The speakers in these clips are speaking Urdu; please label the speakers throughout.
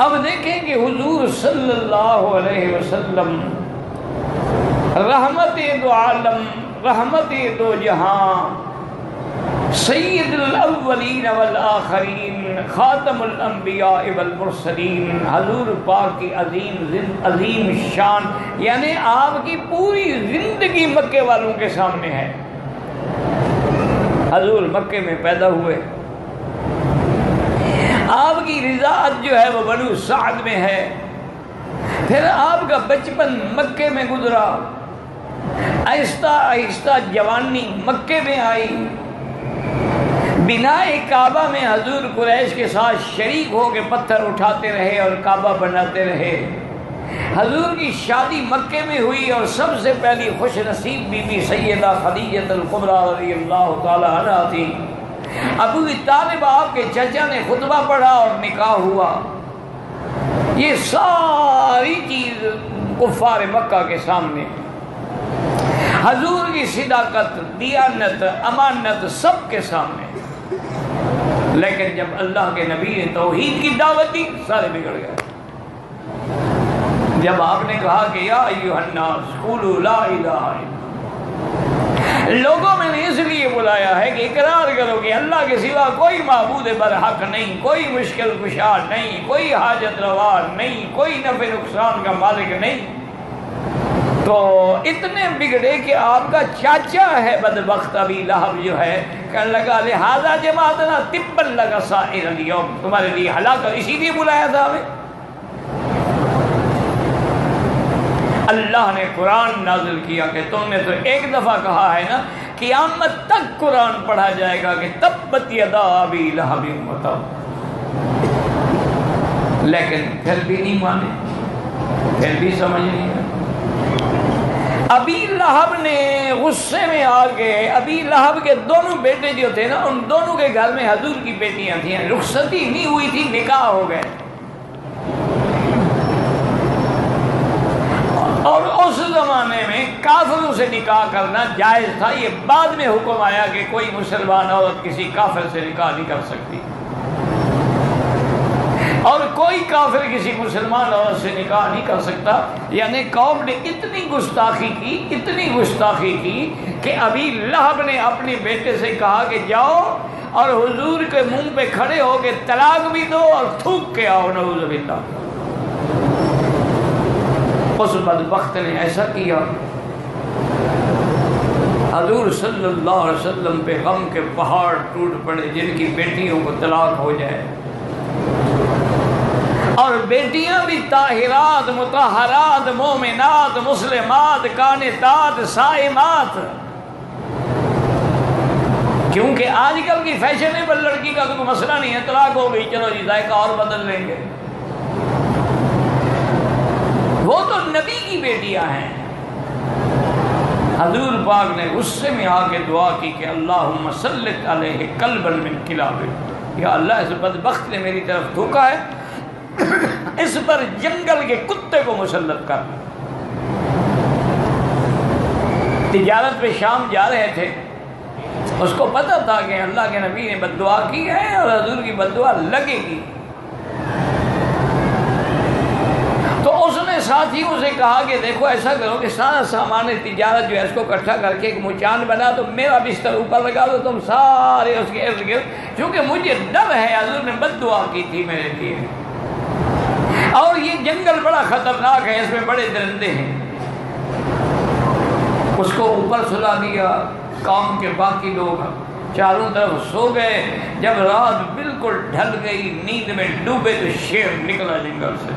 Speaker 1: اب دیکھیں کہ حضور صلی اللہ علیہ وسلم رحمت دو عالم، رحمت دو جہاں، سید الاولین والآخرین، خاتم الانبیاء والمرسلین، حضور پاک کی عظیم شان، یعنی آپ کی پوری زندگی مکے والوں کے سامنے ہے۔ حضور مکے میں پیدا ہوئے، آپ کی رضاعت جو ہے وہ بنو سعد میں ہے، پھر آپ کا بچپن مکے میں گزرا، آہستہ آہستہ جوانی مکے میں آئی، بنائے کعبہ میں حضور قریش کے ساتھ شریک ہو کے پتھر اٹھاتے رہے اور کعبہ بناتے رہے۔ حضور کی شادی مکے میں ہوئی اور سب سے پہلی خوش نصیب بی بی سیدہ خدیجہ الکبریٰ رضی اللہ تعالی عنہا تھی۔ ابو طالب آپ کے چچا نے خطبہ پڑھا اور نکاح ہوا۔ یہ ساری چیز کفار مکہ کے سامنے، حضور کی صداقت، دیانت، امانت سب کے سامنے۔ لیکن جب اللہ کے نبی نے توحید کی دعوت دی، سارے بگڑ گئے۔ جب آپ نے کہا کہ یا ایھا الناس قولوا لا الہ الا اللہ، لوگوں میں نے اس لیے بلایا ہے کہ اقرار کرو کہ اللہ کے سوا کوئی معبود برحق نہیں، کوئی مشکل کشا نہیں، کوئی حاجت روا نہیں، کوئی نفع نقصان کا مالک نہیں۔ تو اتنے بگڑے کہ آپ کا چاچا ہے بدبخت ابی لہب جو ہے، کہنے لگا لہذا جماعتنا تبا لک سائر اليوم، تمہارے لیے ہلاکت اسی لیے بلایا تھا ہمیں۔ اللہ نے قرآن نازل کیا کہ تم نے تو ایک دفعہ کہا ہے نا قیامت تک قرآن پڑھا جائے گا کہ تبت یدا ابی لہب وتب، لیکن پھر بھی نہیں مانے، پھر بھی سمجھ نہیں آئے۔ ابی لہب نے غصے میں آ کے، ابی لہب کے دونوں بیٹے جو تھے نا، ان دونوں کے گھر میں حضور کی بیٹیاں تھیں، رخصتی نہیں ہوئی تھی، نکاح ہو گئے۔ اور اس زمانے میں کافروں سے نکاح کرنا جائز تھا، یہ بعد میں حکم آیا کہ کوئی مسلمان عورت کسی کافر سے نکاح نہیں کر سکتی، اور کوئی کافر کسی مسلمان عورت سے نکاح نہیں کر سکتا۔ یعنی قوم نے اتنی گستاخی کی، اتنی گستاخی کی کہ ابی لہب نے اپنے بیٹے سے کہا کہ جاؤ اور حضور کے منہ پہ کھڑے ہو کے طلاق بھی دو اور تھوک کے آؤ، نعوذ باللہ۔ اس بدبخت نے ایسا کیا، حضور صلی اللہ علیہ وسلم پہ غم کے پہاڑ ٹوٹ پڑے، جن کی بیٹیوں کو طلاق ہو جائے، اور بیٹیاں بھی طاہرات، مطہرات، مومنات، مسلمات، قانتات، صائمات۔ کیونکہ آج کل کی فیشنیبل لڑکی کا تو کوئی مسئلہ نہیں ہے، طلاق ہو گئی چلو جی ذائقہ اور بدل لیں گے، وہ تو نبی کی بیٹیاں ہیں۔ حضور پاک نے غصے میں آ کے دعا کی کہ اللہم سلط علیہ قلبا من کلابک، یا اللہ اس بدبخت نے میری طرف تھوکا ہے، اس پر جنگل کے کتے کو مسلط کر۔ تجارت پہ شام جا رہے تھے، اس کو پتہ تھا کہ اللہ کے نبی نے بد دعا کی ہے اور حضور کی بد دعا لگے گی، تو اس نے ساتھیوں سے کہا کہ دیکھو ایسا کرو کہ سارا سامان تجارت جو ہے اس کو اکٹھا کر کے ایک مچان بنا تو میرا بستر اوپر لگا دو، تم سارے اس کے ارد گرد، کیونکہ مجھے ڈر ہے حضور نے بد دعا کی تھی میرے لیے، اور یہ جنگل بڑا خطرناک ہے، اس میں بڑے درندے ہیں۔ اس کو اوپر سلا دیا، قوم کے باقی لوگ چاروں طرف سو گئے۔ جب رات بالکل ڈھل گئی، نیند میں ڈوبے تو شیر نکلا جنگل سے،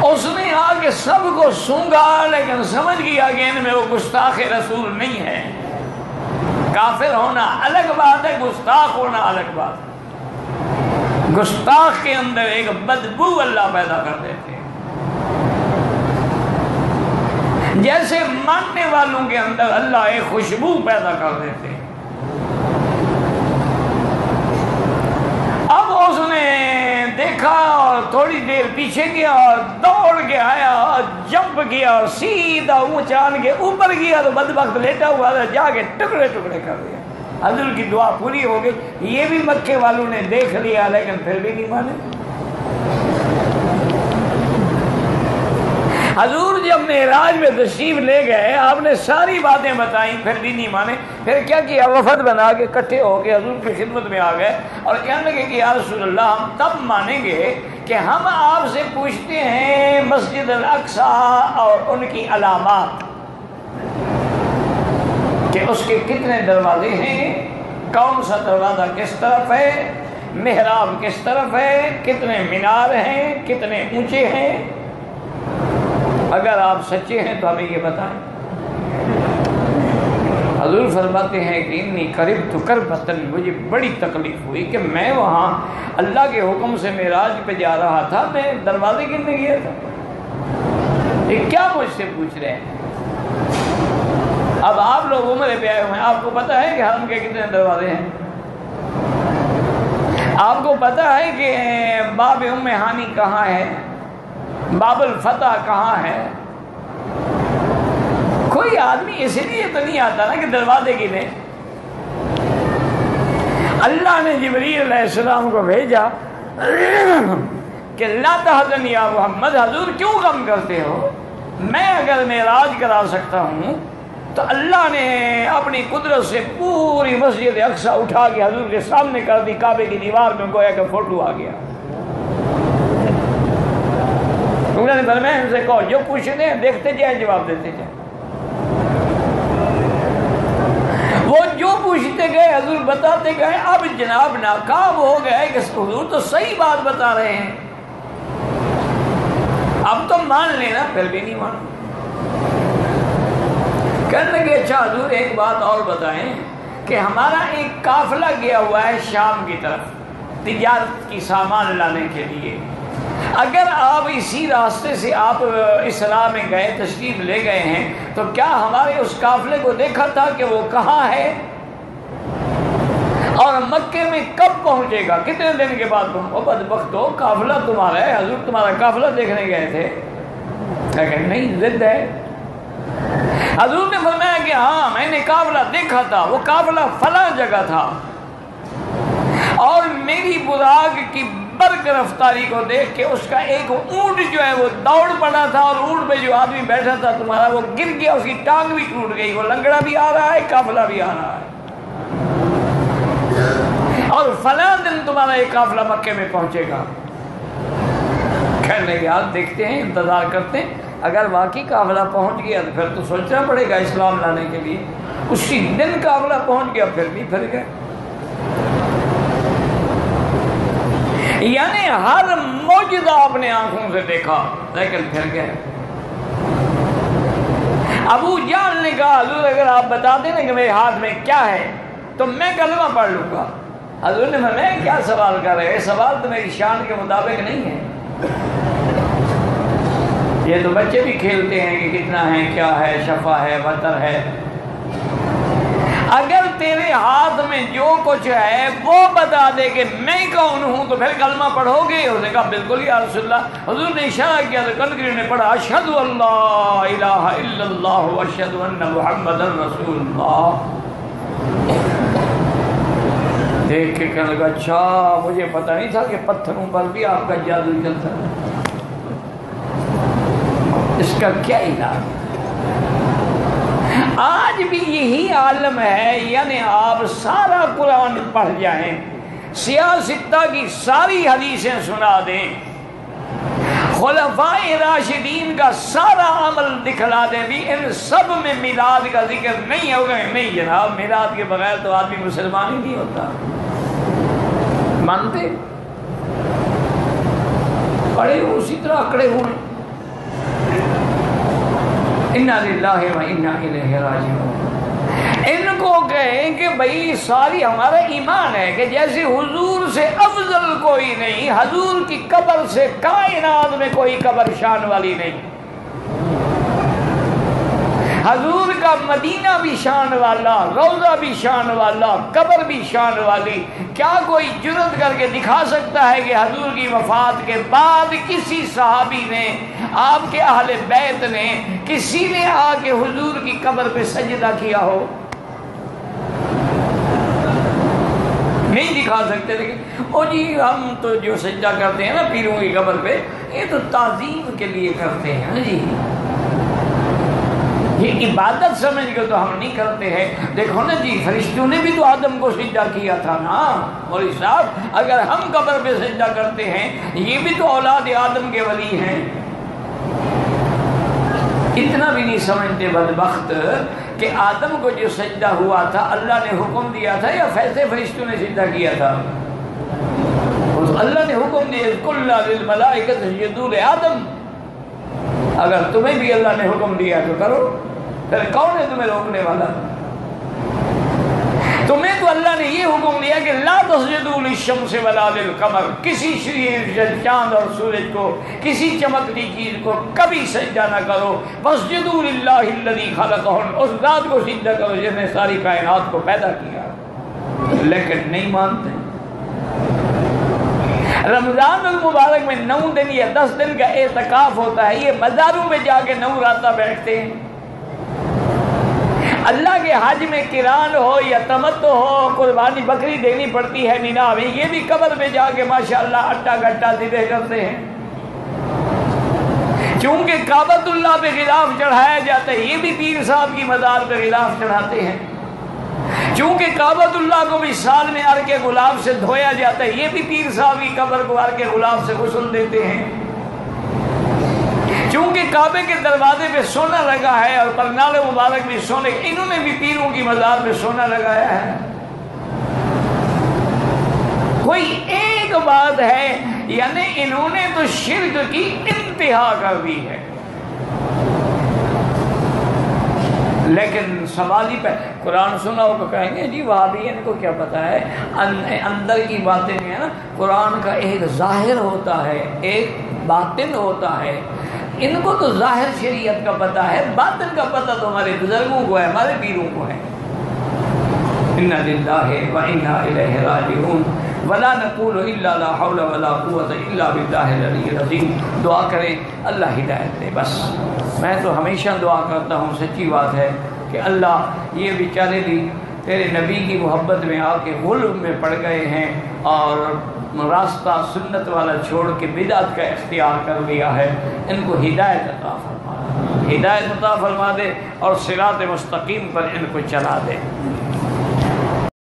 Speaker 1: اس نے آ کے سب کو سونگا، لیکن سمجھ گیا کہ ان میں وہ گستاخ رسول نہیں ہے۔ کافر ہونا الگ بات ہے، گستاخ ہونا الگ بات ہے۔ گستاخ کے اندر ایک بدبو اللہ پیدا کر دیتے ہیں، جیسے ماننے والوں کے اندر اللہ ایک خوشبو پیدا کر دیتے ہیں۔ اب اس نے دیکھا اور تھوڑی دیر پیچھے گیا اور دوڑ کے آیا اور جمپ کیا اور سیدھا اونچان کے اوپر گیا تو بدبخت لیٹا ہوا تھا، جا کے ٹکڑے ٹکڑے کر دیا۔ حضور کی دعا پوری ہو گئی. یہ بھی مکے والوں نے دیکھ لیا لیکن پھر بھی نہیں مانے. حضور جب معراج میں تشریف لے گئے آپ نے ساری باتیں بتائیں پھر بھی نہیں مانے. پھر کیا کیا؟ وفد بنا کے اکٹھے ہو کے حضور کی خدمت میں آ گئے اور کہنے لگے کہ یا رسول اللہ ہم تب مانیں گے کہ ہم آپ سے پوچھتے ہیں مسجد الاقصی اور ان کی علامات کہ اس کے کتنے دروازے ہیں، کون سا دروازہ کس طرف ہے، محراب کس طرف ہے، کتنے مینار ہیں، کتنے اونچے ہیں. اگر آپ سچے ہیں تو ہمیں یہ بتائیں. حضور فرماتے ہیں کہ انی کربت کربۃ، مجھے بڑی تکلیف ہوئی کہ میں وہاں اللہ کے حکم سے معراج پہ جا رہا تھا، میں دروازے گننے گیا تھا. یہ کیا مجھ سے پوچھ رہے ہیں؟ اب آپ لوگ عمرے پہ آئے ہوئے ہیں، آپ کو پتہ ہے کہ حرم کے کتنے دروازے ہیں؟ آپ کو پتہ ہے کہ باب ام ہانی کہاں ہے، باب الفتح کہاں ہے؟ کوئی آدمی اس لیے تو نہیں آتا نا کہ دروازے گنے. اللہ نے جبریل علیہ السلام کو بھیجا کہ لا تحزن یا محمد، حضور کیوں غم کرتے ہو؟ میں اگر معراج کرا سکتا ہوں تو اللہ نے اپنی قدرت سے پوری مسجد اقصی اٹھا کے حضور کے سامنے کر دی. کعبے کی دیوار میں گویا کہ فوٹو آ گیا. انہوں نے فرمایا ان سے کہو جو پوچھتے ہیں دیکھتے جائیں جواب دیتے جائیں. وہ جو پوچھتے گئے حضور بتاتے گئے. اب جناب ناکام ہو گئے کہ حضور تو صحیح بات بتا رہے ہیں، اب تو مان لینا. پھر بھی نہیں مان. کہنے لگے اچھا حضور ایک بات اور بتائیں کہ ہمارا ایک قافلہ گیا ہوا ہے شام کی طرف تجارت کی سامان لانے کے لیے. اگر آپ اسی راستے سے آپ اصلاح میں گئے، تشریف لے گئے ہیں، تو کیا ہمارے اس قافلے کو دیکھا تھا کہ وہ کہاں ہے اور مکے میں کب پہنچے گا، کتنے دن کے بعد پہنچے؟ او بدبختو، قافلہ تمہارا ہے، حضور تمہارا قافلہ دیکھنے گئے تھے. لیکن نہیں، ضد ہے. حضور نے فرمایا کہ ہاں میں نے قافلہ دیکھا تھا، وہ قافلہ فلاں جگہ تھا، اور میری براق کی برق رفتاری کو دیکھ کے اس کا ایک اونٹ جو ہے وہ دوڑ پڑا تھا، اور اونٹ پہ جو آدمی بیٹھا تھا تمہارا وہ گر گیا، اس کی ٹانگ بھی ٹوٹ گئی، وہ لنگڑا بھی آ رہا ہے، قافلہ بھی آ رہا ہے، اور فلاں دن تمہارا ایک قافلہ مکے میں پہنچے گا. کہنے یار دیکھتے ہیں، انتظار کرتے ہیں. اگر واقعی قافلہ پہنچ گیا تو پھر تو سوچنا پڑے گا اسلام لانے کے لیے. اسی دن قافلہ پہنچ گیا، پھر بھی پھر گئے. یعنی ہر معجزہ اپنے آنکھوں سے دیکھا لیکن پھر گئے. ابو جہل نے کہا حضور اگر آپ بتا دیں نا کہ میرے ہاتھ میں کیا ہے تو میں کلمہ پڑھ لوں گا. حضور نے میں کیا سوال کر رہے ہیں، سوال تو میری شان کے مطابق نہیں ہے. یہ تو بچے بھی کھیلتے ہیں کہ کتنا ہے، کیا ہے، شفا ہے، وتر ہے. اگر تیرے ہاتھ میں جو کچھ ہے وہ بتا دے کہ میں کون ہوں تو پھر کلمہ پڑھو گے؟ اس نے کہا بالکل یا رسول اللہ. حضور نے اشارہ کیا تو کلگری نے پڑھا اشہد ان لا الہ الا اللہ واشہد ان محمد رسول اللہ. دیکھ کے کہنے لگا اچھا مجھے پتہ نہیں تھا کہ پتھروں پر بھی آپ کا جادو چلتا ہے، اس کا کیا علاج؟ آج بھی یہی عالم ہے. یعنی آپ سارا قرآن پڑھ جائیں، سیاستہ کی ساری حدیثیں سنا دیں، خلفائے راشدین کا سارا عمل دکھلا دیں، بھی ان سب میں میلاد کا ذکر نہیں ہوگا. نہیں جناب، میلاد کے بغیر تو آدمی مسلمان ہی نہیں ہوتا. مانتے پڑے ہو اسی طرح اکڑے ہوئے. انا للہ و انا الیہ راجعون. ان کو کہیں کہ بھائی ساری ہمارا ایمان ہے کہ جیسے حضور سے افضل کوئی نہیں، حضور کی قبر سے کائنات میں کوئی قبر شان والی نہیں. حضور کا مدینہ بھی شان والا، روضہ بھی شان والا، قبر بھی شان والی. کیا کوئی جرت کر کے دکھا سکتا ہے کہ حضور کی وفات کے بعد کسی صحابی نے، آپ کے اہل بیت نے، کسی نے آ کے حضور کی قبر پہ سجدہ کیا ہو؟ نہیں دکھا سکتے، لیکن او جی ہم تو جو سجدہ کرتے ہیں نا پیروں کی قبر پہ، یہ تو تعظیم کے لیے کرتے ہیں جی، یہ عبادت سمجھ کے تو ہم نہیں کرتے ہیں۔ دیکھو نا جی فرشتوں نے بھی تو آدم کو سجدہ کیا تھا نا مولوی صاحب، اگر ہم قبر پہ سجدہ کرتے ہیں یہ بھی تو اولاد آدم کے ولی ہیں۔ اتنا بھی نہیں سمجھتے بدبخت کہ آدم کو جو سجدہ ہوا تھا اللہ نے حکم دیا تھا یا فیضے فرشتوں نے سجدہ کیا تھا؟ اللہ نے حکم دیا قُلْنَا لِلْمَلَائِكَةِ اسْجُدُوا لِآدَمَ، اگر تمہیں بھی اللہ نے حکم دیا تو کرو، پھر کون ہے تمہیں روکنے والا؟ تمہیں تو اللہ نے یہ حکم دیا کہ لا تسجدوا للشمس ولا للقمر، کسی چاند اور سورج کو، کسی چمکتی چیز کو کبھی سجدہ نہ کرو، فاسجدوا للہ الذی خلقہن، اس ذات کو سجدہ کرو جس نے ساری کائنات کو پیدا کیا، لیکن نہیں مانتے۔ رمضان المبارک میں 9 دن یا 10 دن کا اعتکاف ہوتا ہے، یہ مزاروں میں جا کے 9 راتیں بیٹھتے ہیں۔ اللہ کے حج میں قران ہو یا تمتع ہو، قربانی بکری دینی پڑتی ہے مینا میں، یہ بھی قبر میں جا کے ماشاءاللہ اٹا گٹا ذبح کرتے ہیں، چونکہ کعبۃ اللہ پہ غلاف چڑھایا جاتا ہے، یہ بھی پیر صاحب کی مزار پہ غلاف چڑھاتے ہیں، چونکہ کعبۃ اللہ کو بھی سال میں عرق گلاب سے دھویا جاتا ہے، یہ بھی پیر صاحب کی قبر کو عرق گلاب سے غسل دیتے ہیں، چونکہ کعبے کے دروازے پہ سونا لگا ہے اور پرنال مبارک بھی سونے، انہوں نے بھی پیروں کی مزار پہ سونا لگایا ہے۔ کوئی ایک بات ہے، یعنی انہوں نے تو شرک کی انتہا کر دی ہے، لیکن سوال ہی پہ قرآن سنا ہو تو کہیں گے جی وہابی ان کو کیا پتا ہے، اندر کی باتیں نہیں ہے نا، قرآن کا ایک ظاہر ہوتا ہے ایک باطن ہوتا ہے، ان کو تو ظاہر شریعت کا پتہ ہے، باطن کا پتہ تو ہمارے بزرگوں کو ہے، ہمارے پیروں کو ہے۔ انا للہ و انا الیہ راجعون ولا نقول الا لا حول ولا قوة الا باللہ العلی العظیم۔ دعا کریں اللہ ہدایت دے، بس میں تو ہمیشہ دعا کرتا ہوں، سچی بات ہے کہ اللہ یہ بیچارے بھی تیرے نبی کی محبت میں آ کے غلب میں پڑ گئے ہیں اور راستہ سنت والا چھوڑ کے بدعت کا اختیار کر لیا ہے، ان کو ہدایت عطا فرما، ہدایت عطا فرما دے اور صراط مستقیم پر ان کو چلا دے۔